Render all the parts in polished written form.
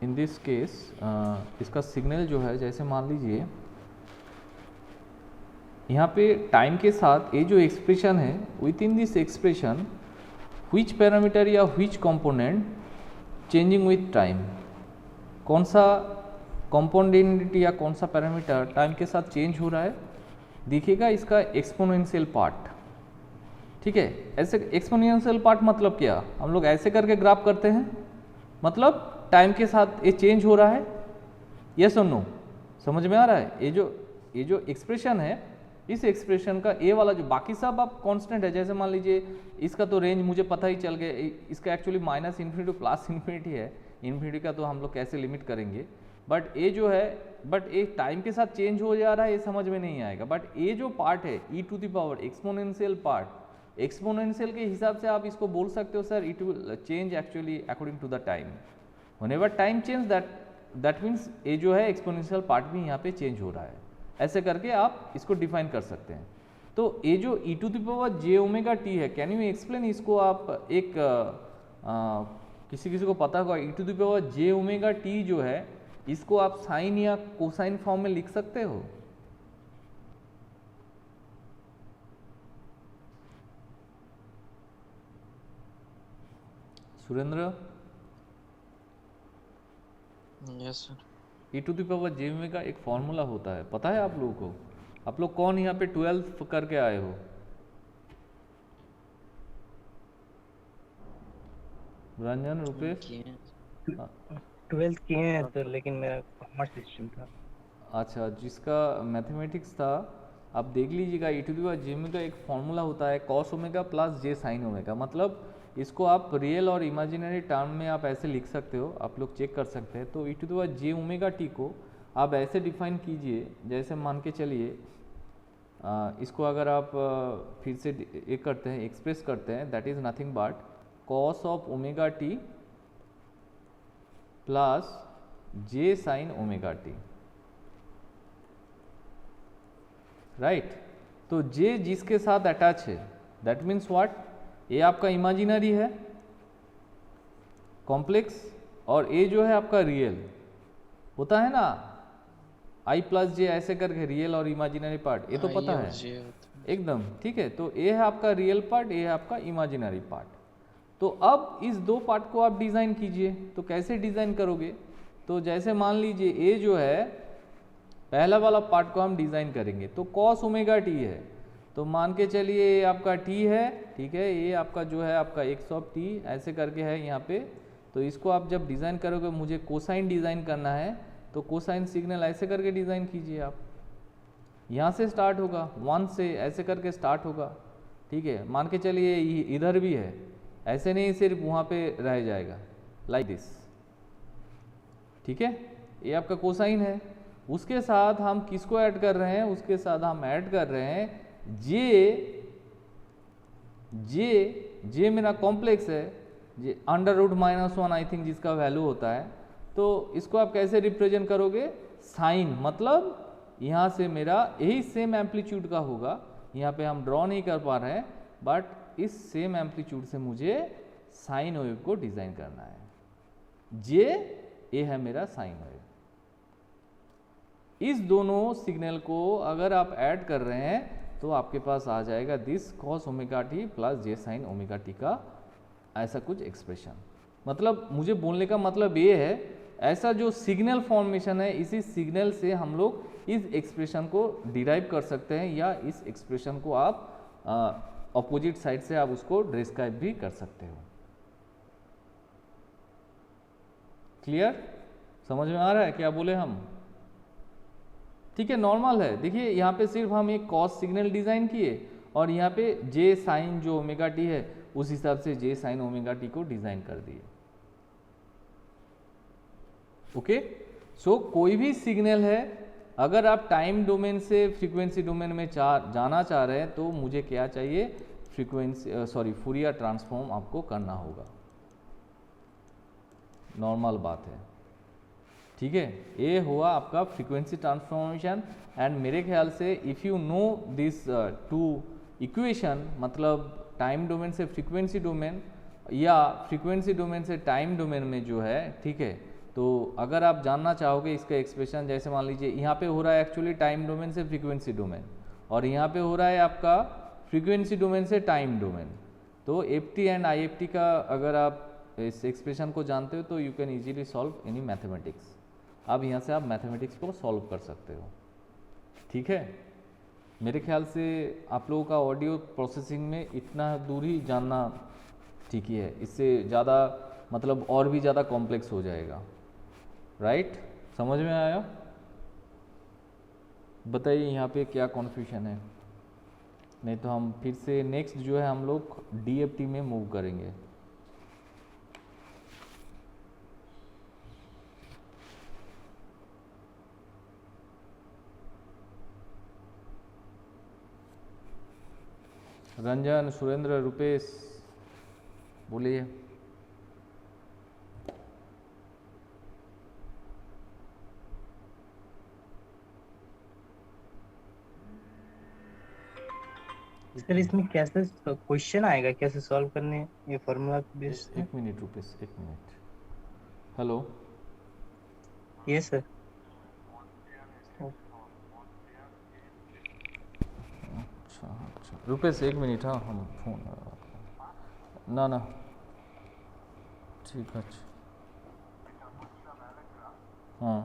In this case इसका signal जो है, जैसे मान लीजिए यहाँ पे टाइम के साथ ये जो एक्सप्रेशन है, within this expression which parameter या which component changing with time, कौन सा कंपोनेंट या कौन सा पैरामीटर टाइम के साथ चेंज हो रहा है, दिखेगा इसका एक्सपोनेंशियल पार्ट। ठीक है, ऐसे एक्सपोनेंशियल पार्ट मतलब क्या, हम लोग ऐसे करके ग्राफ करते हैं, मतलब टाइम के साथ ये चेंज हो रहा है, यस और नो, समझ में आ रहा है। ये जो एक्सप्रेशन है, इस एक्सप्रेशन का ए वाला जो बाकी सब आप कांस्टेंट है, जैसे मान लीजिए इसका तो रेंज मुझे पता ही चल गया, इसका actually minus infinity plus infinity है, इन्फिनिटी का तो हम लोग कैसे लिमिट करेंगे, बट ये जो है, बट ये टाइम के साथ चेंज हो जा रहा है, ये समझ में नहीं आएगा। बट ये जो पार्ट है e to the power exponential part, exponential के हिसाब से आप इसको बोल सकते हो sir it will change actually according to the time, whenever time change that means ये जो है एक्सपोनेंशियल पार्ट भी यहाँ पे चेंज हो रहा है, ऐसे करके आप इसको डिफाइन कर सकते हैं। तो ये जो e to the power j omega t है, कैन यू एक्सप्लेन इसको, आप एक किसी को पता होगा, e to the power j omega t जो है, इसको आप साइन या कोसाइन फॉर्म में लिख सकते हो। Surendra, yes sir. E to the power j omega एक फॉर्मूला होता है, पता है आप लोगों को? आप लोग कौन यहाँ पे 12 करके आए हो? रंजन, रुपेश? 12th किए हैं सर, लेकिन मेरा कॉमर्स सिस्टम था। अच्छा, जिसका मैथमेटिक्स था, आप देख लीजिएगा e to the power j omega एक फॉर्मूला होता है cos omega plus j sine omega, मतलब इसको आप रियल और इमेजिनरी टर्म में आप ऐसे लिख सकते हो, आप लोग चेक कर सकते हैं। तो e to the power j omega t को आप ऐसे डिफाइन कीजिए, जैसे मान के चलिए इसको अगर आप फिर से एक करते हैं, एक्सप्रेस करते हैं, that is nothing but cos of omega T plus j sine omega T, right. तो जे जिसके साथ अटैच है, दैट मीन्स व्हाट, ये आपका इमेजिनरी है कॉम्प्लेक्स, और ये जो है आपका रियल होता है ना, आई प्लस जे ऐसे करके रियल और इमेजिनरी पार्ट, ये तो पता है एकदम, ठीक है। तो ये है आपका रियल पार्ट, ये है आपका इमेजिनरी पार्ट। तो अब इस दो पार्ट को आप डिज़ाइन कीजिए, तो कैसे डिज़ाइन करोगे, तो जैसे मान लीजिए ये जो है पहला वाला पार्ट को हम डिज़ाइन करेंगे, तो कॉस ओमेगा टी है, तो मान के चलिए ये आपका टी है, ठीक है, ये आपका जो है आपका एक्स ऑफ टी ऐसे करके है यहाँ पे। तो इसको आप जब डिज़ाइन करोगे, मुझे कोसाइन डिज़ाइन करना है, तो कोसाइन सिग्नल ऐसे करके डिज़ाइन कीजिए आप, यहाँ से स्टार्ट होगा 1 से ऐसे करके स्टार्ट होगा, ठीक है। मान के चलिए इधर भी है, ऐसे नहीं सिर्फ वहाँ पे रह जाएगा, लाइक दिस, ठीक है, ये आपका कोसाइन है। उसके साथ हम किसको ऐड कर रहे हैं, उसके साथ हम ऐड कर रहे हैं जे मेरा कॉम्प्लेक्स है, जे √-1 आई थिंक जिसका वैल्यू होता है। तो इसको आप कैसे रिप्रेजेंट करोगे, साइन, मतलब यहाँ से मेरा यही सेम एम्पलीट्यूड का होगा, यहाँ पे हम ड्रॉ नहीं कर पा रहे हैं, बट इस सेम एम्पलीट्यूड से मुझे साइन वेव को डिज़ाइन करना है। जे ये है मेरा साइन वेव। इस दोनों सिग्नल को अगर आप ऐड कर रहे हैं तो आपके पास आ जाएगा this cos omega T plus j sine omega T का ऐसा कुछ एक्सप्रेशन। मतलब मुझे बोलने का मतलब ये है, ऐसा जो सिग्नल फॉर्मेशन है, इसी सिग्नल से हम लोग इस एक्सप्रेशन को डिराइव कर सकते हैं, या इस एक्सप्रेशन को आप अपोजिट साइड से आप उसको डिस्क्राइब भी कर सकते हो। क्लियर, समझ में आ रहा है क्या बोले हम? ठीक है, नॉर्मल है। देखिए यहाँ पे सिर्फ हम एक कॉस सिग्नल डिज़ाइन किए, और यहाँ पे जे साइन जो ओमेगा टी है उस हिसाब से जे साइन ओमेगा टी को डिज़ाइन कर दिए। ओके, सो कोई भी सिग्नल है, अगर आप टाइम डोमेन से फ्रीक्वेंसी डोमेन में जाना चाह रहे हैं, तो मुझे क्या चाहिए, फूरियर ट्रांसफॉर्म आपको करना होगा, नॉर्मल बात है, ठीक है। ये हुआ आपका फ्रीक्वेंसी ट्रांसफॉर्मेशन। एंड मेरे ख्याल से if you know this two equation, मतलब टाइम डोमेन से फ्रीक्वेंसी डोमेन या फ्रीक्वेंसी डोमेन से टाइम डोमेन में जो है, ठीक है, तो तो अगर आप जानना चाहोगे इसका एक्सप्रेशन, जैसे मान लीजिए यहाँ पे हो रहा है एक्चुअली टाइम डोमेन से फ्रीक्वेंसी डोमेन, और यहाँ पे हो रहा है आपका फ्रीक्वेंसी डोमेन से टाइम डोमेन। तो F T and I F T का अगर आप इस एक्सप्रेशन को जानते हो तो you can easily solve any mathematics. अब यहाँ से आप मैथमेटिक्स को सॉल्व कर सकते हो। ठीक है, मेरे ख्याल से आप लोगों का ऑडियो प्रोसेसिंग में इतना दूर ही जानना ठीक ही है, इससे ज़्यादा मतलब और भी ज़्यादा कॉम्प्लेक्स हो जाएगा। राइट, समझ में आया? बताइए यहाँ पे क्या कन्फ्यूजन है, नहीं तो हम फिर से नेक्स्ट जो है हम लोग डीएफटी में मूव करेंगे। रंजन, सुरेंद्र, रुपेश बोलिए। सर इसमें कैसे क्वेश्चन आएगा, कैसे सॉल्व करने, ये फॉर्मूला बेस्ड है? एक मिनट रुपेश, एक मिनट। हेलो, ये सर अच्छा रुपेश एक मिनट, हाँ हम फोन ना ना ठीक আছে। हाँ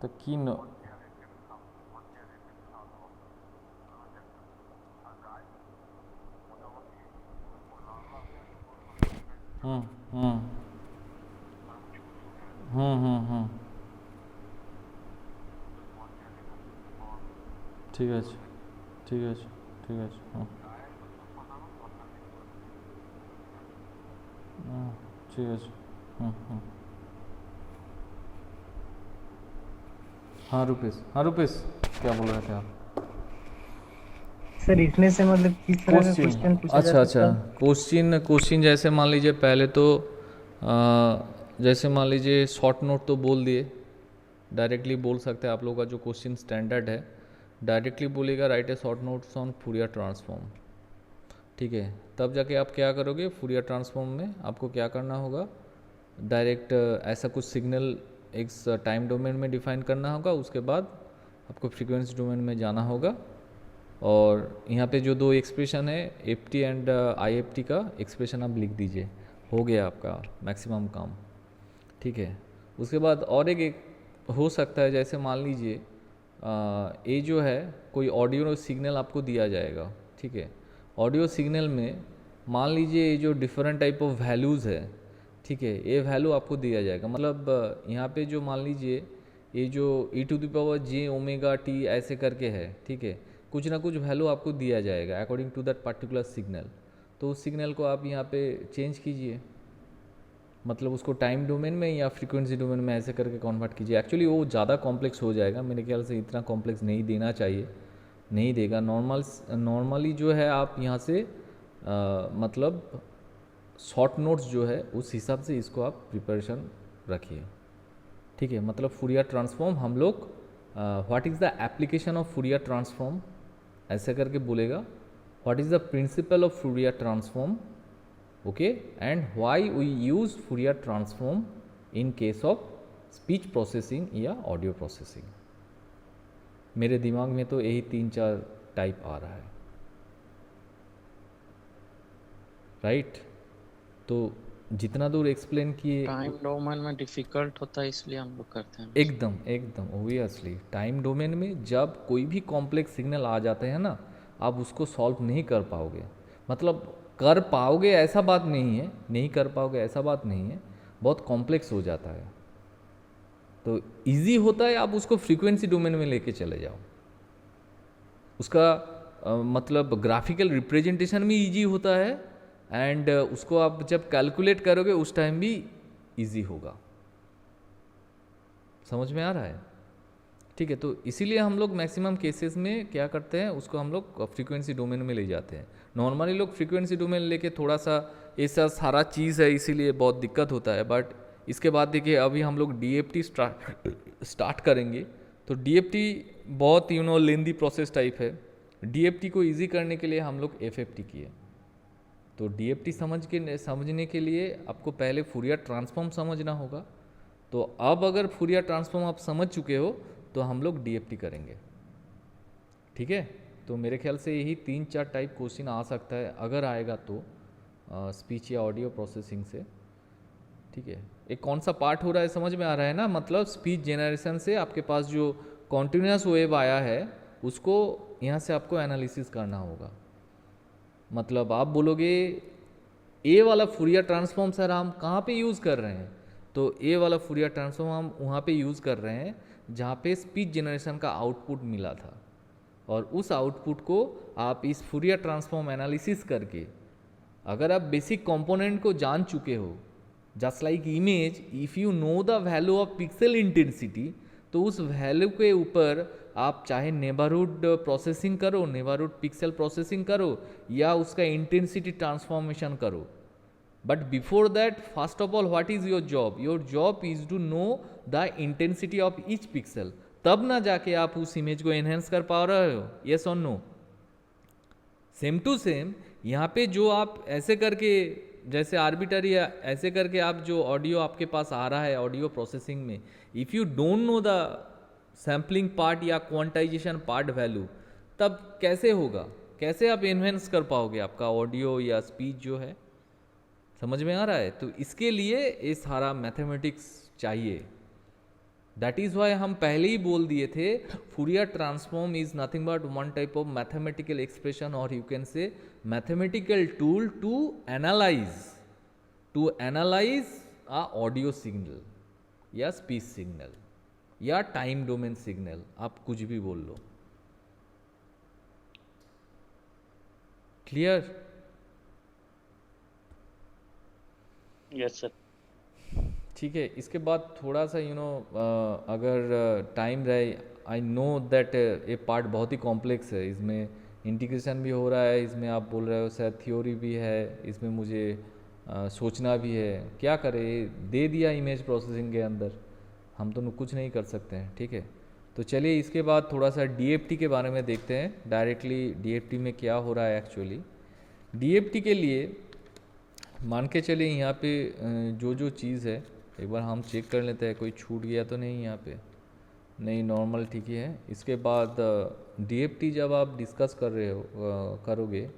तो কি ন হুম হুম হুম হুম হুম ঠিক আছে ঠিক আছে ঠিক আছে হুম হুম ঠিক আছে হুম হুম। हाँ रुपेश क्या बोल रहे थे आप? सर इसमें से मतलब किस तरह का क्वेश्चन पूछा जा अच्छा सकता है? क्वेश्चन जैसे मान लीजिए पहले तो जैसे मान लीजिए शॉर्ट नोट तो बोल दिए, डायरेक्टली बोल सकते हैं। आप लोगों का जो क्वेश्चन स्टैंडर्ड है डायरेक्टली बोलेगा right A short notes on Fourier transform. ठीक है, तब जाके आप क्या करोगे, फूरियर ट्रांसफॉर्म में आपको क्या करना होगा, डायरेक्ट ऐसा कुछ सिग्नल एक टाइम डोमेन में डिफाइन करना होगा, उसके बाद आपको फ्रीक्वेंसी डोमेन में जाना होगा। और यहाँ पे जो दो एक्सप्रेशन है F T and I F T का एक्सप्रेशन आप लिख दीजिए, हो गया आपका मैक्सिमम काम। ठीक है, उसके बाद और एक हो सकता है, जैसे मान लीजिए ये जो है कोई ऑडियो सिग्नल आपको दिया जाएगा। ठीक है, ऑडियो सिग्नल में मान लीजिए ये जो डिफरेंट टाइप ऑफ वैल्यूज़ है, ठीक है, ये वैल्यू आपको दिया जाएगा। मतलब यहाँ पे जो मान लीजिए ये जो e⁻j⍵t ऐसे करके है, ठीक है, कुछ ना कुछ वैल्यू आपको दिया जाएगा according to that particular signal. तो उस सिग्नल को आप यहाँ पे चेंज कीजिए, मतलब उसको टाइम डोमेन में या फ्रीक्वेंसी डोमेन में ऐसे करके कन्वर्ट कीजिए। एक्चुअली वो ज़्यादा कॉम्प्लेक्स हो जाएगा, मेरे ख्याल से इतना कॉम्प्लेक्स नहीं देना चाहिए, नहीं देगा। नॉर्मली जो है आप यहाँ से मतलब शॉर्ट नोट्स जो है उस हिसाब से इसको आप प्रिपरेशन रखिए। ठीक है, मतलब फूरियर ट्रांसफॉर्म हम लोग what is the application of Fourier transform ऐसे करके बोलेगा, what is the principle of Fourier transform, okay, and why we use Fourier transform in case of speech processing या ऑडियो प्रोसेसिंग। मेरे दिमाग में तो यही 3-4 टाइप आ रहा है। राइट, तो जितना दूर एक्सप्लेन किए, टाइम डोमेन में डिफिकल्ट होता है इसलिए हम लोग करते हैं। एकदम ओबियसली टाइम डोमेन में जब कोई भी कॉम्प्लेक्स सिग्नल आ जाते हैं ना, आप उसको सॉल्व नहीं कर पाओगे। मतलब कर पाओगे ऐसा बात नहीं है, नहीं कर पाओगे ऐसा बात नहीं है, बहुत कॉम्प्लेक्स हो जाता है। तो इजी होता है आप उसको फ्रीक्वेंसी डोमेन में लेके चले जाओ, उसका मतलब ग्राफिकल रिप्रेजेंटेशन भी इजी होता है, एंड उसको आप जब कैलकुलेट करोगे उस टाइम भी इजी होगा। समझ में आ रहा है? ठीक है, तो इसीलिए हम लोग मैक्सिमम केसेस में क्या करते हैं, उसको हम लोग फ्रीक्वेंसी डोमेन में ले जाते हैं। नॉर्मली लोग फ्रीक्वेंसी डोमेन लेके थोड़ा सा ऐसा सारा चीज़ है, इसीलिए बहुत दिक्कत होता है। बट इसके बाद देखिए अभी हम लोग डीएफटी स्टार्ट करेंगे, तो डीएफटी बहुत लेंदी प्रोसेस टाइप है। डीएफटी को ईजी करने के लिए हम लोग एफएफटी किए। तो डीएफटी समझने के लिए आपको पहले फूरियर ट्रांसफॉर्म समझना होगा। तो अब अगर फूरियर ट्रांसफॉर्म आप समझ चुके हो तो हम लोग डीएफटी करेंगे, ठीक है। तो मेरे ख्याल से यही 3-4 टाइप क्वेश्चन आ सकता है, अगर आएगा तो स्पीच या ऑडियो प्रोसेसिंग से, ठीक है। एक कौन सा पार्ट हो रहा है समझ में आ रहा है ना, मतलब स्पीच जेनरेशन से आपके पास जो कॉन्टिन्यूस वेव आया है उसको यहाँ से आपको एनालिसिस करना होगा। मतलब आप बोलोगे ए वाला फूरियर ट्रांसफॉर्म सर हम कहाँ पे यूज़ कर रहे हैं, तो ए वाला फूरियर ट्रांसफॉर्म हम वहाँ पे यूज़ कर रहे हैं जहाँ पे स्पीच जनरेशन का आउटपुट मिला था, और उस आउटपुट को आप इस फूरियर ट्रांसफॉर्म एनालिसिस करके अगर आप बेसिक कंपोनेंट को जान चुके हो, just like image, if you know the value of pixel intensity, तो उस वैल्यू के ऊपर आप चाहे नेबरहुड प्रोसेसिंग करो, नेबरहुड पिक्सल प्रोसेसिंग करो, या उसका इंटेंसिटी ट्रांसफॉर्मेशन करो। But before that, first of all, what is your job? Your job is to know the intensity of each pixel, तब ना जाके आप उस इमेज को एनहेंस कर पा रहे हो, यस और नो। सेम टू सेम यहाँ पे जो आप ऐसे करके, जैसे आर्बिटरी ऐसे करके आप जो ऑडियो आपके पास आ रहा है ऑडियो प्रोसेसिंग में, if you don't know the sampling part या क्वांटाइजेशन पार्ट वैल्यू, तब कैसे होगा, कैसे आप एनहेंस कर पाओगे आपका ऑडियो या स्पीच जो है, समझ में आ रहा है। तो इसके लिए ये सारा मैथमेटिक्स चाहिए। दैट इज़ वाई हम पहले ही बोल दिए थे, Fourier transform is nothing but one type of mathematical expression, और you can say mathematical tool to analyse a audio signal या स्पीच सिग्नल या टाइम डोमेन सिग्नल, आप कुछ भी बोल लो। क्लियर? Yes sir. ठीक है। इसके बाद थोड़ा सा अगर टाइम रहे, आई नो दैट ये पार्ट बहुत ही कॉम्प्लेक्स है, इसमें इंटीग्रेशन भी हो रहा है, इसमें आप बोल रहे हो शायद थ्योरी भी है, इसमें मुझे सोचना भी है, क्या करें, दे दिया इमेज प्रोसेसिंग के अंदर, हम तो कुछ नहीं कर सकते हैं, ठीक है। तो चलिए इसके बाद थोड़ा सा डीएफटी के बारे में देखते हैं, डायरेक्टली डीएफटी में क्या हो रहा है एक्चुअली। डीएफटी के लिए मान के चलिए यहाँ पे जो चीज़ है एक बार हम चेक कर लेते हैं, कोई छूट गया तो नहीं यहाँ पे, नहीं, नॉर्मल ठीक ही है। इसके बाद डीएफटी जब आप डिस्कस कर रहे हो करोगे,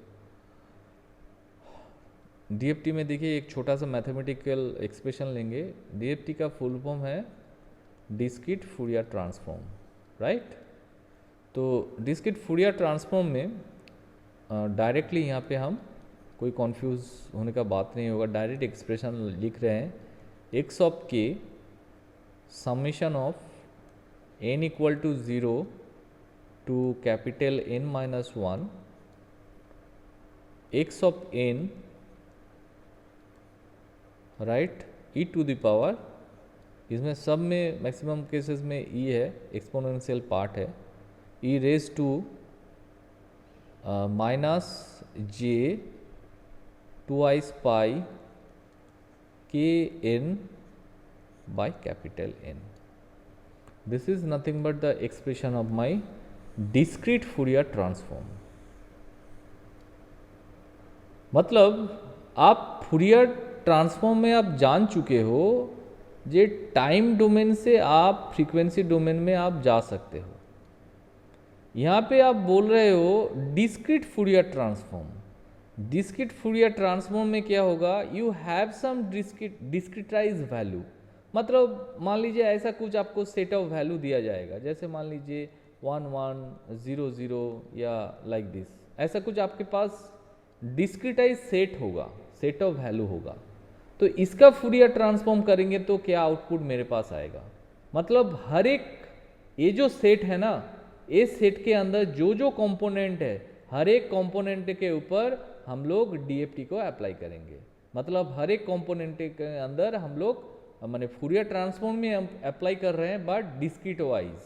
डीएफटी में देखिए एक छोटा सा मैथमेटिकल एक्सप्रेशन लेंगे। डीएफटी का फुल फॉर्म है डिस्क्रीट फूरियर ट्रांसफॉर्म, राइट। तो डिस्क्रीट फूरियर ट्रांसफॉर्म में डायरेक्टली यहाँ पे हम कोई कॉन्फ्यूज होने का बात नहीं होगा, डायरेक्ट एक्सप्रेशन लिख रहे हैं, x of k summation of n equal to 0 to capital N minus 1 x of n, right, e to the power, इसमें सब में मैक्सिमम केसेस में e है, एक्सपोनेंशियल पार्ट है, e raise to minus j twice pi k n by capital N. This is nothing but the expression of my discrete Fourier transform. मतलब आप Fourier transform में आप जान चुके हो, जे टाइम डोमेन से आप फ्रीक्वेंसी डोमेन में आप जा सकते हो। यहाँ पे आप बोल रहे हो discrete Fourier transform. Discrete Fourier transform में क्या होगा, यू हैव सम डिस्क्रीटाइज वैल्यू, मतलब मान लीजिए ऐसा कुछ आपको सेट ऑफ वैल्यू दिया जाएगा, जैसे मान लीजिए 1 1 0 0 या लाइक दिस, ऐसा कुछ आपके पास डिस्क्रीटाइज सेट होगा, सेट ऑफ वैल्यू होगा। तो इसका फूरियर ट्रांसफॉर्म करेंगे तो क्या आउटपुट मेरे पास आएगा, मतलब हर एक ये जो सेट है ना, ये सेट के अंदर जो जो कंपोनेंट है, हर एक कंपोनेंट के ऊपर हम लोग डीएफटी को अप्लाई करेंगे। मतलब हर एक कंपोनेंट के अंदर हम लोग माने फूरियर ट्रांसफॉर्म में हम अप्लाई कर रहे हैं, but discrete wise,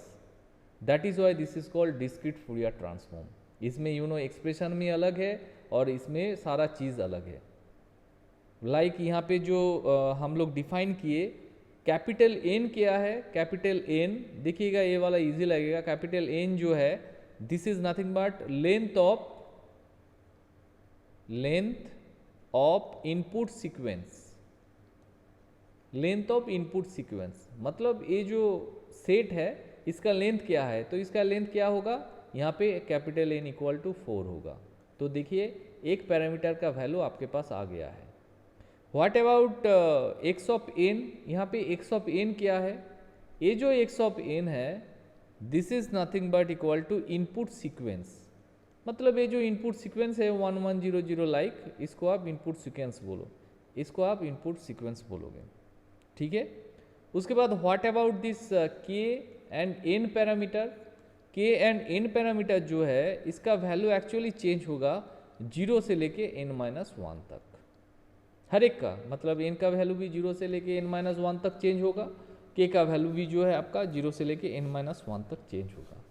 that is why this is called discrete Fourier transform. इसमें एक्सप्रेशन भी अलग है और इसमें सारा चीज़ अलग है। लाइक यहाँ पे जो हम लोग डिफाइन किए, कैपिटल एन क्या है, कैपिटल एन देखिएगा, ये वाला इजी लगेगा। कैपिटल एन जो है, this is nothing but length of input sequence, length of input sequence, मतलब ये जो सेट है इसका लेंथ क्या है, तो इसका लेंथ क्या होगा, यहाँ पे कैपिटल N इक्वल टू 4 होगा। तो देखिए एक पैरामीटर का वैल्यू आपके पास आ गया है। What about x of n, यहाँ पे एक्स ऑफ एन क्या है, ये जो एक्स ऑफ एन है this is nothing but equal to input sequence, मतलब ये जो इनपुट सीक्वेंस है 1100 लाइक, इसको आप इनपुट सीक्वेंस बोलो, इसको आप इनपुट सीक्वेंस बोलोगे, ठीक है। उसके बाद व्हाट अबाउट दिस के एंड एन पैरामीटर, के एंड एन पैरामीटर जो है इसका वैल्यू एक्चुअली चेंज होगा 0 से लेके n-1 तक, हर एक का, मतलब n का वैल्यू भी 0 से लेके n-1 तक चेंज होगा, k का वैल्यू भी जो है आपका 0 से लेके n-1 तक चेंज होगा।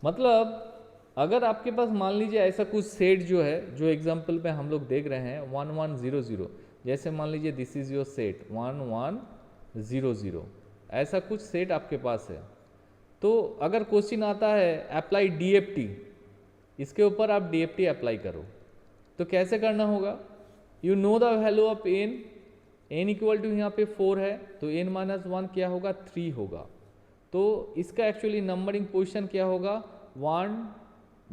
मतलब अगर आपके पास मान लीजिए ऐसा कुछ सेट जो है, जो एग्जांपल पे हम लोग देख रहे हैं 1100, जैसे मान लीजिए दिस इज योर सेट 1100, ऐसा कुछ सेट आपके पास है, तो अगर क्वेश्चन आता है अप्लाई DFT, इसके ऊपर आप DFT अप्लाई करो, तो कैसे करना होगा, you know the value of n equal to यहाँ पे 4 है, तो n-1 क्या होगा, 3 होगा, तो इसका एक्चुअली नंबरिंग पोजीशन क्या होगा 1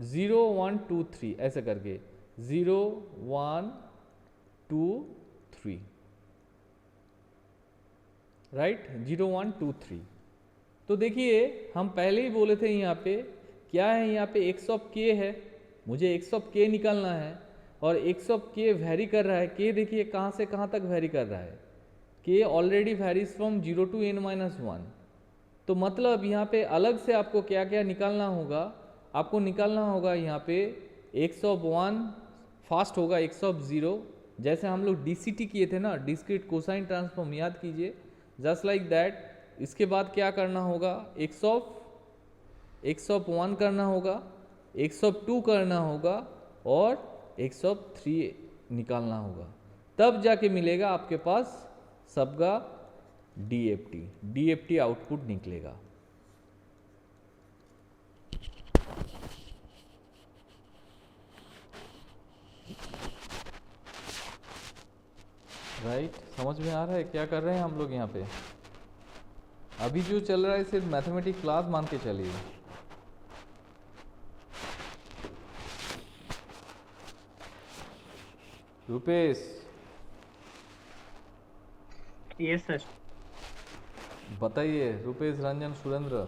0 1 2 3 ऐसे करके 0 1 2 3, राइट, 0 1 2 3। तो देखिए हम पहले ही बोले थे यहाँ पे क्या है, यहाँ पे एक्स ऑफ के है, मुझे एक्स ऑफ के निकालना है, और एक्स ऑफ के वेरी कर रहा है, के देखिए कहाँ से कहाँ तक वेरी कर रहा है, के already varies from 0 to n-1, तो मतलब यहाँ पे अलग से आपको क्या क्या निकालना होगा, आपको निकालना होगा यहाँ पे एक्स ऑफ 1 फास्ट होगा एक्स ऑफ 0, जैसे हम लोग DCT किए थे ना, डिस्क्रीट कोसाइन ट्रांसफॉर्म, याद कीजिए, जस्ट लाइक दैट। इसके बाद क्या करना होगा, एक्स ऑफ 1 करना होगा, एक्स ऑफ 2 करना होगा, और एक्स ऑफ 3 निकालना होगा, तब जाके मिलेगा आपके पास सबका DFT आउटपुट निकलेगा। राइट, समझ में आ रहा है क्या कर रहे हैं हम लोग यहाँ पे, अभी जो चल रहा है सिर्फ मैथमेटिक्स क्लास मान के चलिए। Rupesh, yes sir. बताइए, रुपेश, रंजन, सुरेंद्र,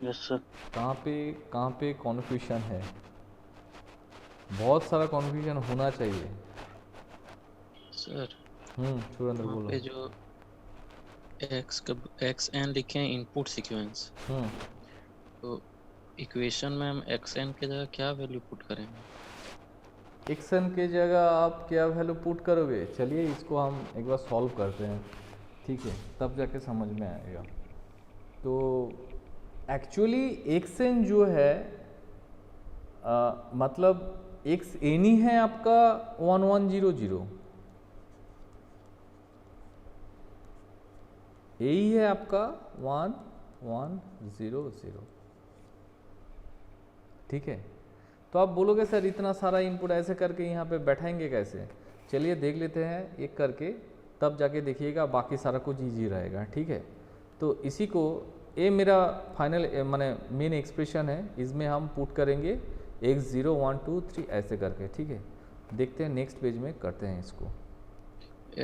यस सर। कहाँ पे कॉन्फ्यूजन है, बहुत सारा कॉन्फ्यूजन होना चाहिए। सर सुरेंद्र वहाँ बोलो। पे जो एक्स एन लिखे हैं इनपुट सीक्वेंस, तो इक्वेशन में हम एक्स एन के जगह क्या वैल्यू पुट करेंगे, एक्सन के जगह आप क्या वैल्यू पुट करोगे, चलिए इसको हम एक बार सॉल्व करते हैं, ठीक है, तब जाके समझ में आएगा। तो एक्चुअली एक्सन जो है मतलब एक्स एन ही है आपका 1100, यही है आपका 1100, ठीक है। तो आप बोलोगे सर इतना सारा इनपुट ऐसे करके यहाँ पे बैठाएंगे कैसे, चलिए देख लेते हैं एक करके, तब जाके देखिएगा बाकी सारा कुछ ईजी रहेगा, ठीक है। तो इसी को, ये मेरा फाइनल माने मेन एक्सप्रेशन है, इसमें हम पुट करेंगे x0 1 2 3 ऐसे करके, ठीक है। देखते हैं नेक्स्ट पेज में करते हैं इसको।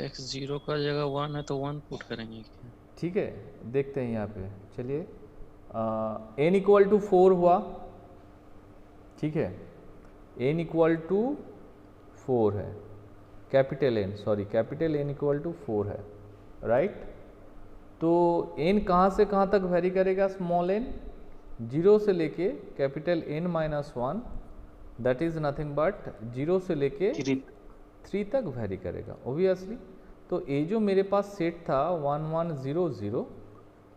x0 का जगह 1 है तो 1 पुट करेंगे क्या? ठीक है, देखते हैं यहाँ पे, चलिए n इक्वल टू 4 हुआ, ठीक है, n इक्वल टू 4 है, कैपिटल N इक्वल टू 4 है, राइट। तो n कहाँ से कहाँ तक वेरी करेगा, स्मॉल n 0 से लेके capital N-1, that is nothing but 0 से लेके 3 तक वेरी करेगा ओबियसली। तो ये जो मेरे पास सेट था 1100,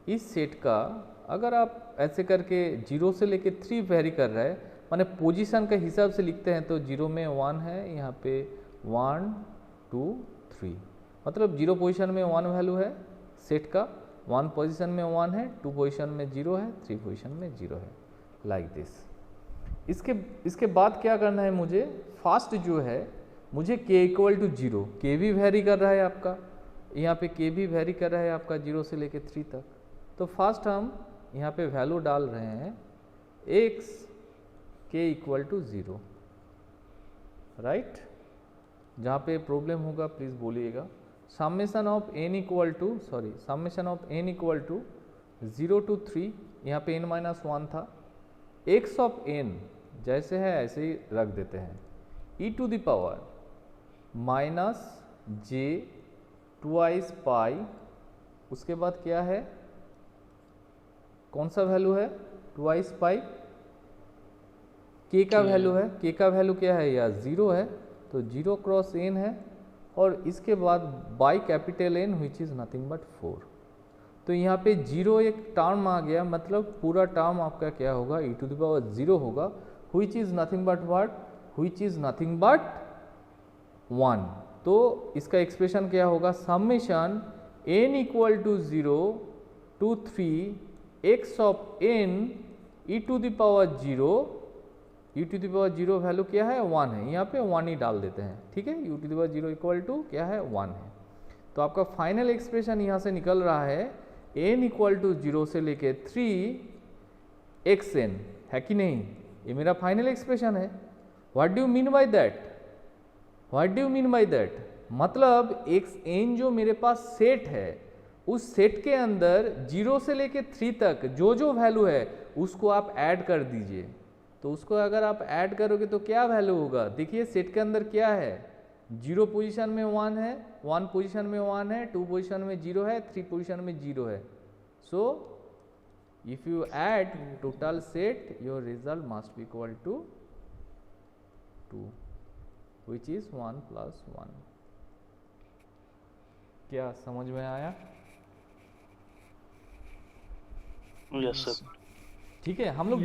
इस सेट का अगर आप ऐसे करके 0 से लेके 3 वेरी कर रहा है, माने पोजीशन के हिसाब से लिखते हैं, तो 0 में 1 है, यहाँ पे 1 2 3, मतलब 0 पोजीशन में 1 वैल्यू है सेट का, 1 पोजीशन में 1 है, 2 पोजीशन में 0 है, 3 पोजीशन में 0 है, लाइक दिस। इसके बाद क्या करना है मुझे, फास्ट जो है मुझे k इक्वल टू 0, k भी वेरी कर रहा है आपका, यहाँ पे k भी वेरी कर रहा है आपका 0 से लेके 3 तक। तो फास्ट हम यहाँ पे वैल्यू डाल रहे हैं x k equal to 0, right. जहाँ पे प्रॉब्लम होगा प्लीज़ बोलिएगा। Summation of n equal to summation of n equal to 0 to 3, यहाँ पे n-1 था, x ऑफ n जैसे है ऐसे ही रख देते हैं, e to the power minus j twice pi, उसके बाद क्या है, कौन सा वैल्यू है, ट्वाइस पाई, k का वैल्यू है, k का वैल्यू क्या है यार 0 है, तो 0 क्रॉस n है, और इसके बाद by capital N which is nothing but 4। तो यहाँ पे 0 एक टर्म आ गया, मतलब पूरा टर्म आपका क्या होगा, e टू द पावर 0 होगा, which is nothing but what, which is nothing but 1। तो इसका एक्सप्रेशन क्या होगा, summation n equal to 0 to 3 x of n e to the power 0, e to the power 0 value क्या है 1 है, यहाँ पे 1 ही डाल देते हैं, ठीक है, e to the power 0 equal to क्या है 1 है। तो आपका फाइनल एक्सप्रेशन यहाँ से निकल रहा है n इक्वल टू 0 से लेके 3 xn, है कि नहीं, ये मेरा फाइनल एक्सप्रेशन है। What do you mean by that, what do you mean by that, मतलब xn जो मेरे पास सेट है, उस सेट के अंदर 0 से लेके 3 तक जो जो वैल्यू है उसको आप ऐड कर दीजिए। तो उसको अगर आप ऐड करोगे तो क्या वैल्यू होगा, देखिए सेट के अंदर क्या है, 0 पोजीशन में 1 है, 1 पोजीशन में 1 है, 2 पोजीशन में 0 है, 3 पोजीशन में 0 है। सो if you add total set, your result must be equal to 2, which is 1 plus 1। क्या समझ में आया? Yes sir. ठीक है, हम लोग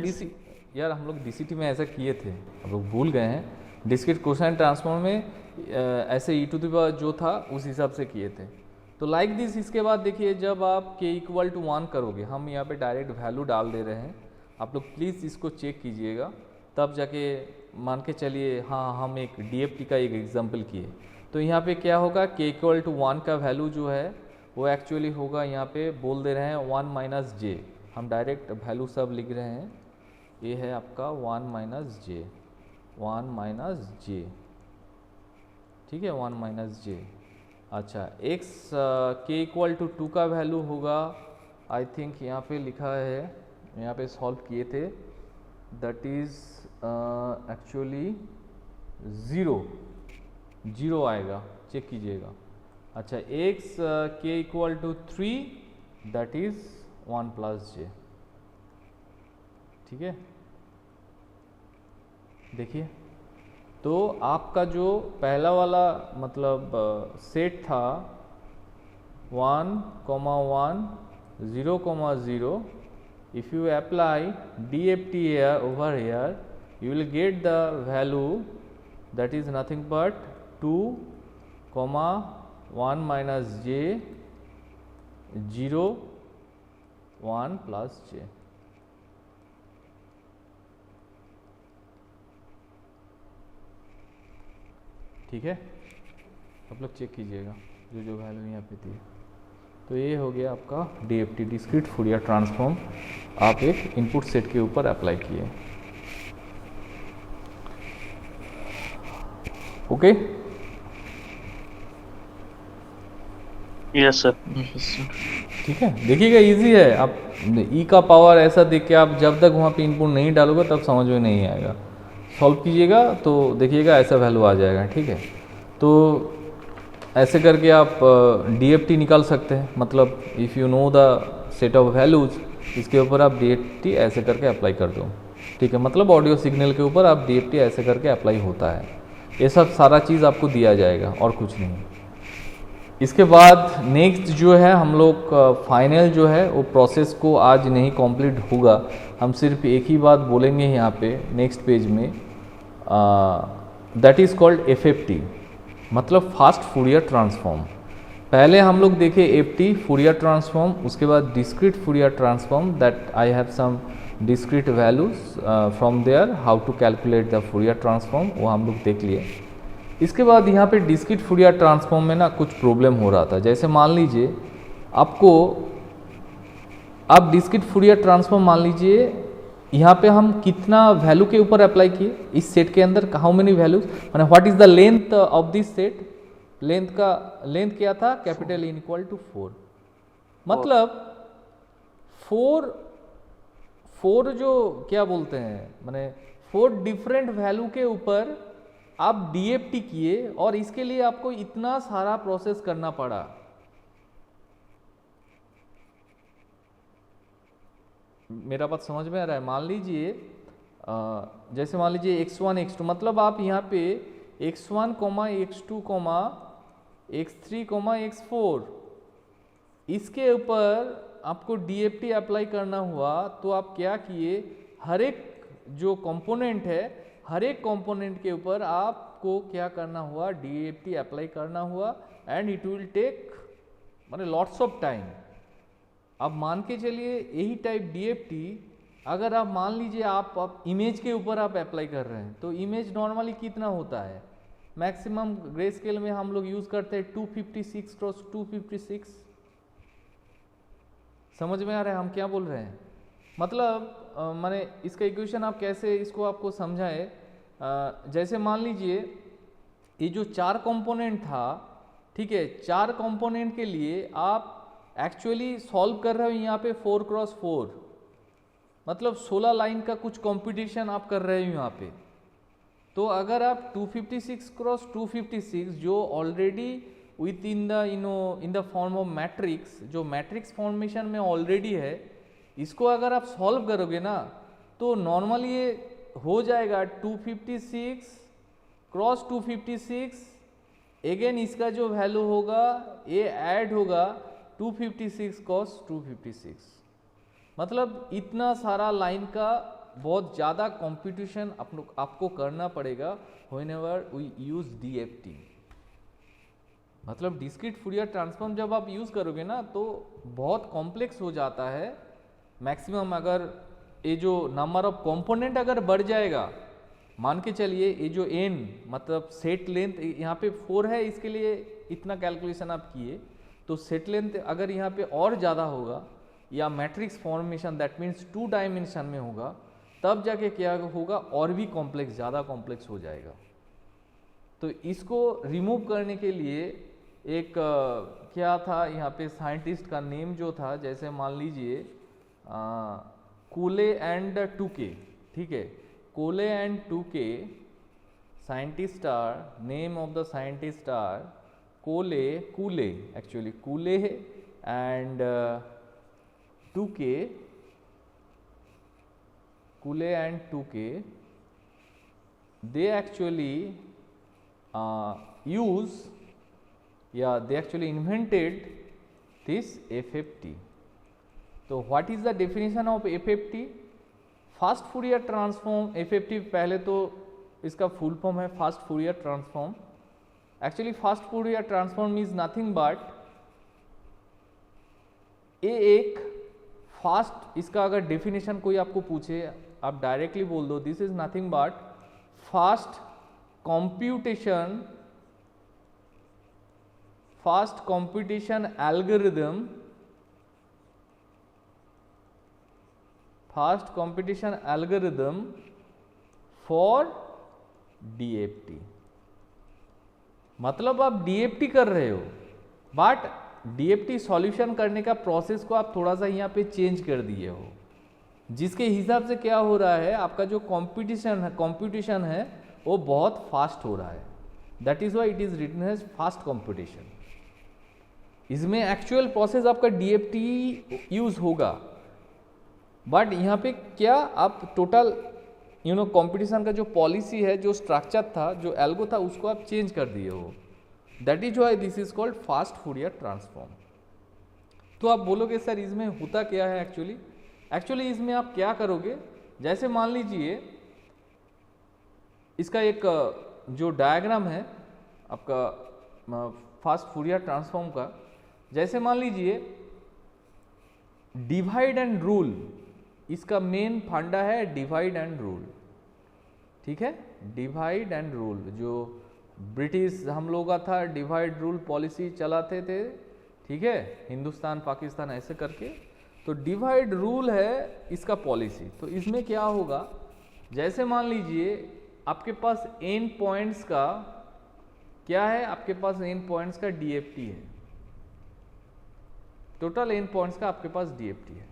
हम लोग DCT में ऐसा किए थे, हम लोग भूल गए हैं। डिस्क्रीट कोसाइन ट्रांसफॉर्म में ऐसे e टू द पावर जो था उस हिसाब से किए थे। तो लाइक दिस, इसके बाद देखिए जब आप k इक्वल टू 1 करोगे, हम यहाँ पे डायरेक्ट वैल्यू डाल दे रहे हैं, आप लोग प्लीज़ इसको चेक कीजिएगा, तब जाके मान के चलिए। हाँ, हम एक DFT का एक एग्जांपल किए, तो यहाँ पे क्या होगा, k इक्वल टू 1 का वैल्यू जो है वो एक्चुअली होगा, यहाँ पे बोल दे रहे हैं 1 माइनस जे, हम डायरेक्ट वैल्यू सब लिख रहे हैं, ये है आपका 1 माइनस जे, 1 माइनस जे, ठीक है, 1 माइनस जे। अच्छा, x k इक्वल टू 2 का वैल्यू होगा, आई थिंक यहाँ पे लिखा है, यहाँ पे सॉल्व किए थे, दैट इज़ एक्चुअली 0 आएगा, चेक कीजिएगा। अच्छा, x k equal to 3, that is 1 plus j, ठीक है। देखिए, तो आपका जो पहला वाला मतलब सेट था 1, 1, 0, 0, if you apply DFT here over here, you will get the value that is nothing but 2, 1 minus j, 0, 1 plus j। ठीक है, आप लोग चेक कीजिएगा जो जो वैल्यू यहाँ पे थी। तो ये हो गया आपका DFT, डिस्क्रीट फूरियर ट्रांसफॉर्म, आप एक इनपुट सेट के ऊपर अप्लाई किए। Okay, yes sir. ठीक है, देखिएगा इजी है। आप E का पावर ऐसा देख के आप जब तक वहाँ पे इनपुट नहीं डालोगे तब समझ में नहीं आएगा। सॉल्व कीजिएगा तो देखिएगा ऐसा वैल्यू आ जाएगा, ठीक है। तो ऐसे करके आप DFT निकाल सकते हैं, मतलब if you know the set of values, इसके ऊपर आप DFT ऐसे करके अप्लाई कर दो, ठीक है। मतलब ऑडियो सिग्नल के ऊपर आप DFT ऐसे करके अप्लाई होता है। ये सब सारा चीज़ आपको दिया जाएगा और कुछ नहीं। इसके बाद नेक्स्ट जो है हम लोग फाइनल जो है वो प्रोसेस को आज नहीं कंप्लीट होगा, हम सिर्फ एक ही बात बोलेंगे यहाँ पे नेक्स्ट पेज में, दैट इज़ कॉल्ड FFT, मतलब फास्ट फूरियर ट्रांसफॉर्म। पहले हम लोग देखे FT फूरियर ट्रांसफॉर्म, उसके बाद discrete Fourier transform, that I have some discrete values from there how to calculate the Fourier transform, वो हम लोग देख लिए। इसके बाद यहाँ पे डिस्क्रीट फूरियर ट्रांसफॉर्म में ना कुछ प्रॉब्लम हो रहा था। जैसे मान लीजिए आप डिस्क्रीट फूरियर ट्रांसफॉर्म मान लीजिए यहाँ पे हम कितना वैल्यू के ऊपर अप्लाई किए इस सेट के अंदर, हाउ मेनी वैल्यूज, माने what is the length of this set, length क्या था, कैपिटल N इक्वल टू 4। मतलब 4 जो क्या बोलते हैं, माने 4 डिफरेंट वैल्यू के ऊपर आप DFT किए और इसके लिए आपको इतना सारा प्रोसेस करना पड़ा। मेरा बात समझ में आ रहा है? मान लीजिए जैसे मान लीजिए x1 x2, मतलब आप यहाँ पे x1, x2, x3, x4 इसके ऊपर आपको DFT अप्लाई करना हुआ, तो आप क्या किए, हर एक जो कंपोनेंट है, हर एक कंपोनेंट के ऊपर आपको क्या करना हुआ, DFT अप्लाई करना हुआ, एंड इट विल टेक माने लॉट्स ऑफ टाइम। अब मान के चलिए यही टाइप DFT अगर आप मान लीजिए आप इमेज के ऊपर आप अप्लाई कर रहे हैं, तो इमेज नॉर्मली कितना होता है, मैक्सिमम ग्रे स्केल में हम लोग यूज करते हैं 256x256। समझ में आ रहा है हम क्या बोल रहे हैं? मतलब माने इसका इक्वेशन आप कैसे इसको आपको समझाए, जैसे मान लीजिए ये जो 4 कंपोनेंट था, ठीक है, 4 कंपोनेंट के लिए आप एक्चुअली सॉल्व कर रहे हो यहाँ पे 4x4, मतलब 16 लाइन का कुछ कंपटीशन आप कर रहे हो यहाँ पे। तो अगर आप 256x256 जो already with in the form of matrix, जो मैट्रिक्स फॉर्मेशन में ऑलरेडी है, इसको अगर आप सॉल्व करोगे ना, तो नॉर्मली ये हो जाएगा 256x256, अगेन इसका जो वैल्यू होगा ये ऐड होगा 256cos256। मतलब इतना सारा लाइन का बहुत ज़्यादा कंप्यूटेशन आपको करना पड़ेगा व्हेनेवर वी यूज DFT। मतलब डिस्क्रीट फूरियर ट्रांसफॉर्म जब आप यूज़ करोगे ना, तो बहुत कॉम्प्लेक्स हो जाता है। मैक्सिमम अगर ये जो नंबर ऑफ कंपोनेंट अगर बढ़ जाएगा, मान के चलिए ये जो n मतलब सेट लेंथ यहाँ पे 4 है, इसके लिए इतना कैलकुलेशन आप किए, तो सेट लेंथ अगर यहाँ पे और ज़्यादा होगा या matrix formation that means 2 dimension में होगा, तब जाके क्या होगा, और भी कॉम्प्लेक्स, ज़्यादा कॉम्प्लेक्स हो जाएगा। तो इसको रिमूव करने के लिए एक क्या था यहाँ पे साइंटिस्ट का नेम जो था, जैसे मान लीजिए कोले एंड टूके, ठीक है, Cooley and Tukey scientist are, name of the scientist are Cooley and Cooley and Tukey, they actually they actually invented this FFT. So what is the definition of FFT? Fast Fourier transform. FFT पहले तो इसका full form है fast Fourier transform. Actually fast Fourier transform is nothing but एक fast, इसका अगर definition कोई आपको पूछे, आप डायरेक्टली बोल दो this is nothing but fast computation algorithm, fast computation algorithm for DFT। मतलब आप DFT कर रहे हो, बट DFT सॉल्यूशन करने का प्रोसेस को आप थोड़ा सा यहाँ पे चेंज कर दिए हो, जिसके हिसाब से क्या हो रहा है, आपका जो कंप्यूटेशन है वो बहुत फास्ट हो रहा है। That is why it is written as fast computation. इसमें एक्चुअल प्रोसेस आपका DFT यूज होगा, बट यहाँ पे क्या आप टोटल कंप्यूटेशन का जो पॉलिसी है, जो स्ट्रक्चर था, जो एल्गो था, उसको आप चेंज कर दिए हो। That is why this is called fast Fourier transform. तो आप बोलोगे सर इसमें होता क्या है एक्चुअली इसमें आप क्या करोगे, जैसे मान लीजिए इसका एक जो डायग्राम है आपका फास्ट फूरियर ट्रांसफॉर्म का, जैसे मान लीजिए डिवाइड एंड रूल इसका मेन फंडा है डिवाइड एंड रूल, ठीक है, डिवाइड एंड रूल। जो ब्रिटिश हम लोग का था, डिवाइड रूल पॉलिसी चलाते थे, ठीक है, हिंदुस्तान पाकिस्तान ऐसे करके। तो डिवाइड रूल है इसका पॉलिसी। तो इसमें क्या होगा, जैसे मान लीजिए आपके पास n पॉइंट्स का क्या है, आपके पास n पॉइंट्स का DFT है, टोटल n पॉइंट्स का आपके पास DFT है।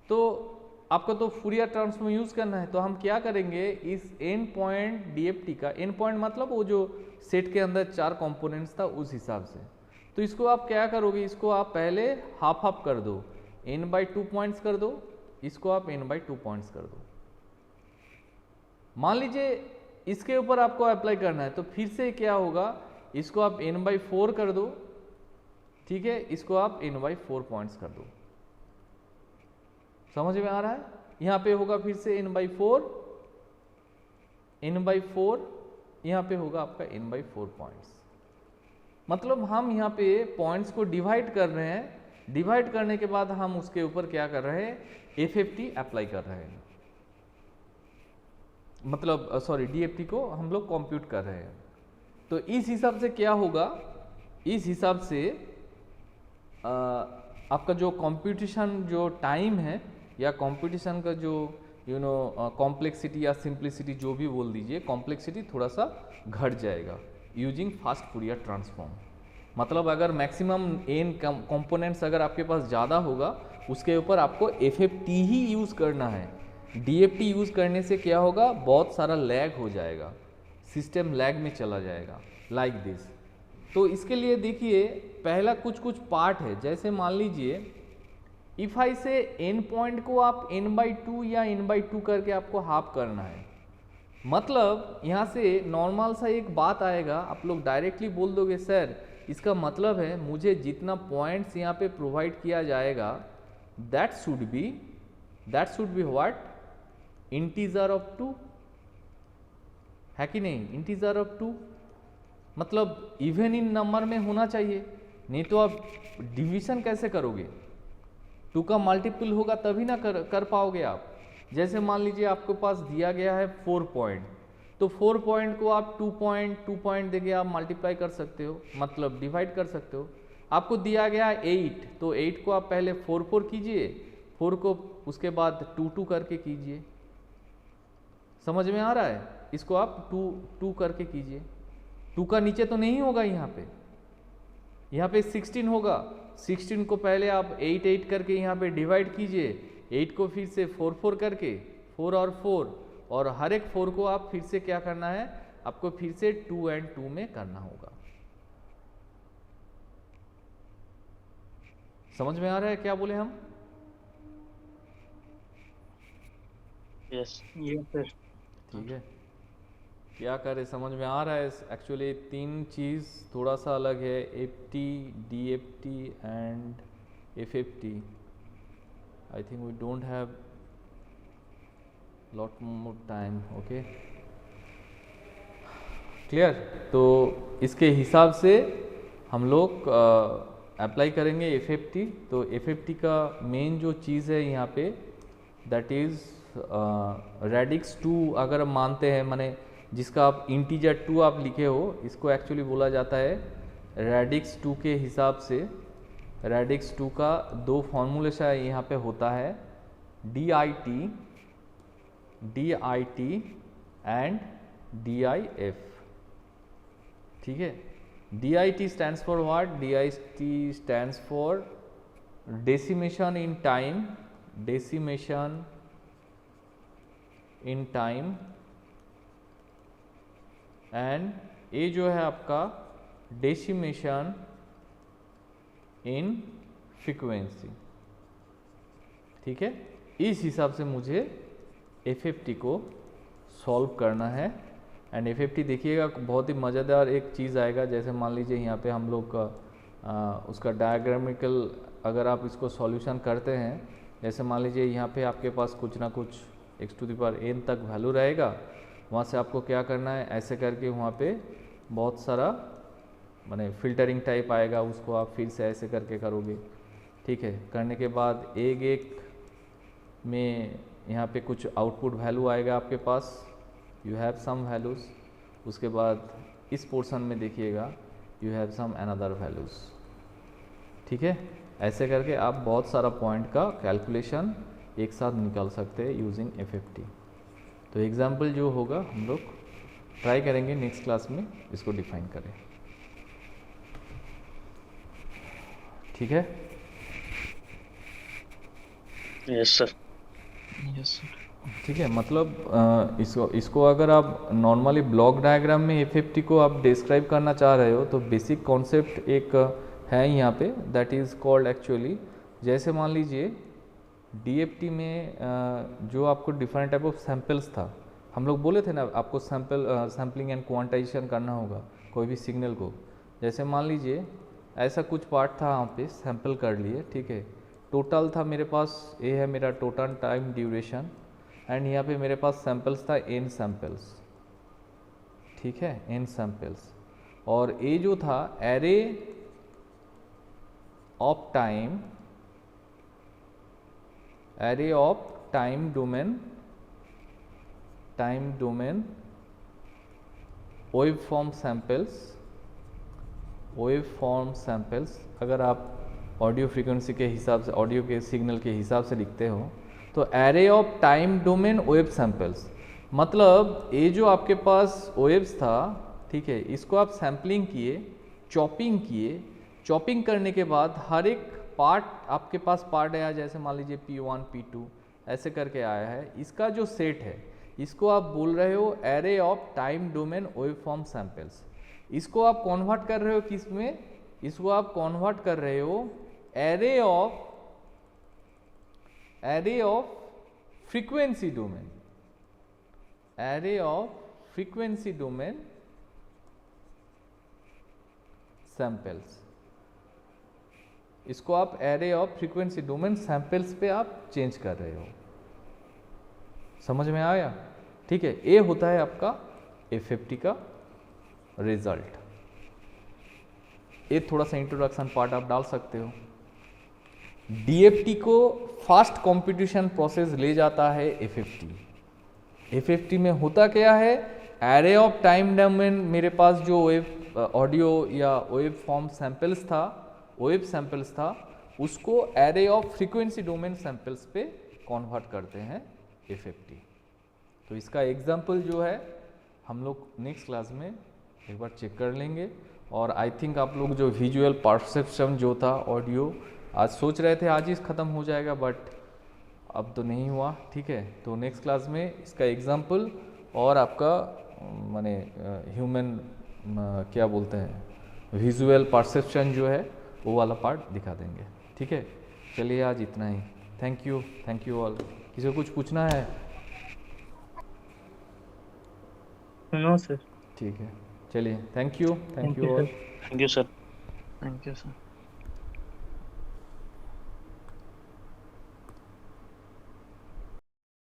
तो आपको तो फूरियर ट्रांसफॉर्म यूज करना है, तो हम क्या करेंगे, इस n पॉइंट DFT का, n पॉइंट मतलब वो जो सेट के अंदर 4 कंपोनेंट्स था उस हिसाब से। तो इसको आप क्या करोगे, इसको आप पहले हाफ हाफ कर दो, n/2 पॉइंट्स कर दो, इसको आप n/2 पॉइंट्स कर दो। मान लीजिए इसके ऊपर आपको अप्लाई करना है, तो फिर से क्या होगा, इसको आप n/4 कर दो, ठीक है, इसको आप n/4 पॉइंट्स कर दो। समझ में आ रहा है? यहां पे होगा फिर से n/4, यहां पे होगा आपका n/4 पॉइंट्स। मतलब हम यहाँ पे पॉइंट्स को डिवाइड कर रहे हैं, डिवाइड करने के बाद हम उसके ऊपर क्या कर रहे हैं, FFT अप्लाई कर रहे हैं, मतलब सॉरी DFT को हम लोग कंप्यूट कर रहे हैं। तो इस हिसाब से क्या होगा, इस हिसाब से आपका जो कंप्यूटेशन जो टाइम है या कंप्यूटेशन का जो कॉम्प्लेक्सिटी या सिंप्लिसिटी जो भी बोल दीजिए, कॉम्प्लेक्सिटी थोड़ा सा घट जाएगा यूजिंग फास्ट फूरियर ट्रांसफॉर्म। मतलब अगर मैक्सिमम n कंपोनेंट्स अगर आपके पास ज़्यादा होगा, उसके ऊपर आपको FFT ही यूज़ करना है। DFT यूज़ करने से क्या होगा, बहुत सारा लैग हो जाएगा, सिस्टम लैग में चला जाएगा, लाइक दिस। तो इसके लिए देखिए पहला कुछ पार्ट है, जैसे मान लीजिए इफ़ आई से n पॉइंट को आप n/2 या n/2 करके आपको हाफ करना है। मतलब यहाँ से नॉर्मल सा एक बात आएगा, आप लोग डायरेक्टली बोल दोगे सर इसका मतलब है मुझे जितना पॉइंट्स यहाँ पे प्रोवाइड किया जाएगा that should be what, integer of 2, है कि नहीं, इंटीजर ऑफ 2 मतलब इवन इन नंबर में होना चाहिए, नहीं तो आप डिवीजन कैसे करोगे, 2 का मल्टीपल होगा तभी ना कर पाओगे आप। जैसे मान लीजिए आपके पास दिया गया है 4 पॉइंट, तो 4 पॉइंट को आप 2 पॉइंट देके आप मल्टीप्लाई कर सकते हो, मतलब डिवाइड कर सकते हो। आपको दिया गया है 8, तो 8 को आप पहले 4 कीजिए, 4 को उसके बाद 2 करके कीजिए। समझ में आ रहा है? इसको आप 2 करके कीजिए। 2 का नीचे तो नहीं होगा, यहाँ पे 16 होगा, 16 को पहले आप 8 करके यहाँ पे डिवाइड कीजिए, 8 को फिर से 4 करके, 4 और 4, और हर एक 4 को आप फिर से क्या करना है, आपको फिर से 2 और 2 में करना होगा। समझ में आ रहा है क्या बोले हम? यस ये सर ठीक है, क्या करें, समझ में आ रहा है? एक्चुअली 3 चीज़ थोड़ा सा अलग है, FT, DFT and FFT। I think we don't have lot more time, okay clear. तो इसके हिसाब से हम लोग अप्लाई करेंगे FFT। तो FFT का मेन जो चीज़ है यहाँ पे दैट इज़ रेडिक्स 2 अगर हम मानते हैं, माने जिसका आप इंटीजर 2 आप लिखे हो, इसको एक्चुअली बोला जाता है रेडिक्स 2 के हिसाब से। रेडिक्स 2 का 2 फॉर्मूलेशन यहाँ पे होता है, DIT एंड DIF, ठीक है। DIT stands for what, DIT stands for decimation in time, decimation in time, and ये जो है आपका डेसिमेशन इन फ्रीक्वेंसी, ठीक है। इस हिसाब से मुझे FFT को सॉल्व करना है। एंड FFT देखिएगा बहुत ही मज़ेदार एक चीज़ आएगा, जैसे मान लीजिए यहाँ पे हम लोग का उसका डायग्रामिकल अगर आप इसको सॉल्यूशन करते हैं, जैसे मान लीजिए यहाँ पे आपके पास कुछ ना कुछ x⁴n तक वैल्यू रहेगा, वहाँ से आपको क्या करना है, ऐसे करके वहाँ पे बहुत सारा माने फिल्टरिंग टाइप आएगा, उसको आप फिर से ऐसे करके करोगे, ठीक है। करने के बाद एक में यहाँ पे कुछ आउटपुट वैल्यू आएगा आपके पास, यू हैव सम वैल्यूज़। उसके बाद इस पोर्शन में देखिएगा you have some another values. ठीक है, ऐसे करके आप बहुत सारा पॉइंट का कैलकुलेशन एक साथ निकाल सकते हैं यूजिंग FFT। तो एग्जाम्पल जो होगा हम लोग ट्राई करेंगे नेक्स्ट क्लास में इसको डिफाइन करें। ठीक है, Yes, sir. Yes sir. ठीक है। मतलब इसको अगर आप नॉर्मली ब्लॉक डायग्राम में FFT को आप डिस्क्राइब करना चाह रहे हो तो बेसिक कॉन्सेप्ट एक है यहाँ पे, दैट इज़ कॉल्ड एक्चुअली, जैसे मान लीजिए DFT में जो आपको डिफरेंट टाइप ऑफ सैम्पल्स था, हम लोग बोले थे ना आपको सैम्पलिंग एंड क्वांटाइजेशन करना होगा कोई भी सिग्नल को। जैसे मान लीजिए ऐसा कुछ पार्ट था, यहाँ पे सैंपल कर लिए, ठीक है। टोटल था मेरे पास, ये है मेरा टोटल टाइम ड्यूरेशन, एंड यहाँ पे मेरे पास सैंपल्स था n सैंपल्स, ठीक है, n सैंपल्स। और ये जो था array of time, array of time domain wave form samples. अगर आप ऑडियो फ्रीक्वेंसी के हिसाब से, ऑडियो के सिग्नल के हिसाब से लिखते हो तो array of time domain wave samples, मतलब ये जो आपके पास वेव्स था, ठीक है, इसको आप सैम्पलिंग किए, चॉपिंग करने के बाद हर एक पार्ट आपके पास पार्ट आया, जैसे मान लीजिए P1 P2 ऐसे करके आया है, इसका जो सेट है इसको आप बोल रहे हो array of time domain wave form samples. इसको आप कन्वर्ट कर रहे हो किस में, इसको आप कन्वर्ट कर रहे हो array of frequency domain, array of frequency domain samples. इसको आप array of frequency domain samples पे आप चेंज कर रहे हो। समझ में आया? ठीक है, ये होता है आपका FFT का रिजल्ट। ये थोड़ा सा इंट्रोडक्शन पार्ट आप डाल सकते हो। DFT को फास्ट कंप्यूटेशन प्रोसेस ले जाता है FFT में होता क्या है, एरे ऑफ टाइम डोमेन, मेरे पास जो वेव ऑडियो या वेव फॉर्म सैंपल्स था, वेव सैंपल्स था, उसको array of frequency domain samples पे कन्वर्ट करते हैं FFT। तो इसका एग्जाम्पल जो है हम लोग नेक्स्ट क्लास में एक बार चेक कर लेंगे। और आई थिंक आप लोग जो विजुअल परसेप्शन जो था ऑडियो, आज सोच रहे थे आज ही ख़त्म हो जाएगा, बट अब तो नहीं हुआ, ठीक है। तो नेक्स्ट क्लास में इसका एग्जाम्पल और आपका माने ह्यूमन क्या बोलते हैं, विजुअल परसेप्शन जो है वो वाला पार्ट दिखा देंगे, ठीक है। चलिए आज इतना ही, थैंक यू ऑल। किसी को कुछ पूछना है? No sir. ठीक है, चलिए, thank you Thank you, all. sir. Thank you, sir. Thank you sir.